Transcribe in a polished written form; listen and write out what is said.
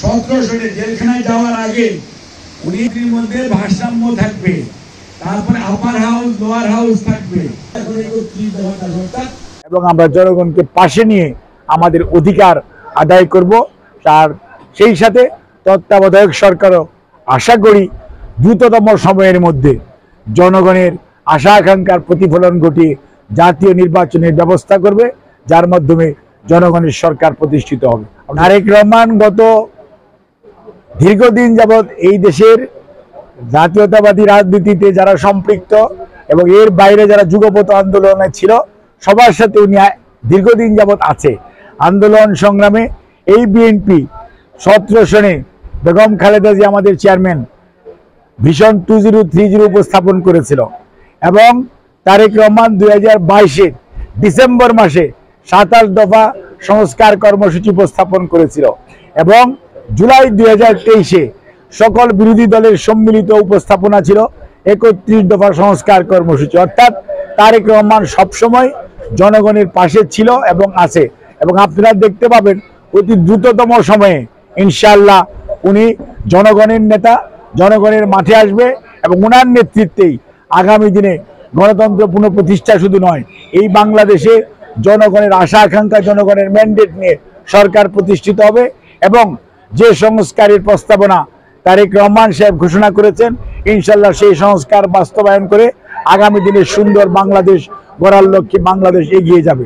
17 জেলখানায় যাওয়ার আগে উনির মধ্যে ভারসাম্য থাকবে, তারপরে আপার হাউস লোয়ার হাউস থাকবে, এবং আমরা জনগণকে পাশে নিয়ে আমাদের অধিকার আদায় করব। আর সেই সাথে তত্ত্বাবধায়ক সরকারও আশা করি দ্রুততম সময়ের মধ্যে জনগণের আশা আকাঙ্ক্ষার প্রতিফলন ঘটিয়ে জাতীয় নির্বাচনের ব্যবস্থা করবে, যার মাধ্যমে জনগণের সরকার প্রতিষ্ঠিত হবে। তারেক রহমান গত দীর্ঘদিন যাবৎ এই দেশের জাতীয়তাবাদী রাজনীতিতে যারা সম্পৃক্ত এবং এর বাইরে যারা যুগপৎ আন্দোলনে ছিল, সবার সাথে উনি দীর্ঘদিন যাবৎ আছে। আন্দোলন সংগ্রামে এই বিএনপি 17 সনে বেগম খালেদা জিয়া আমাদের চেয়ারম্যান ভিশন 2030 উপস্থাপন করেছিল এবং তারেক রহমান 2022-এর ডিসেম্বর মাসে 27 দফা সংস্কার কর্মসূচি উপস্থাপন করেছিল এবং জুলাই 2023-এ সকল বিরোধী দলের সম্মিলিত উপস্থাপনা ছিল 31 দফা সংস্কার কর্মসূচি। অর্থাৎ তারেক রহমান সবসময় জনগণের পাশে ছিল এবং আছে, এবং আপনারা দেখতে পাবেন অতি দ্রুততম সময়ে ইনশাআল্লাহ উনি জনগণের নেতা, জনগণের মাঠে আসবে এবং ওনার নেতৃত্বেই আগামী দিনে গণতন্ত্র পুনঃপ্রতিষ্ঠা শুধু নয়, এই বাংলাদেশে জনগণের আশা আকাঙ্ক্ষা, জনগণের ম্যান্ডেট নিয়ে সরকার প্রতিষ্ঠিত হবে। এবং যে সংস্কারের প্রস্তাবনা তারেক রহমান সাহেব ঘোষণা করেছেন, ইনশাল্লাহ সেই সংস্কার বাস্তবায়ন করে আগামী দিনে সুন্দর বাংলাদেশ গড়ার লক্ষ্যে বাংলাদেশ এগিয়ে যাবে।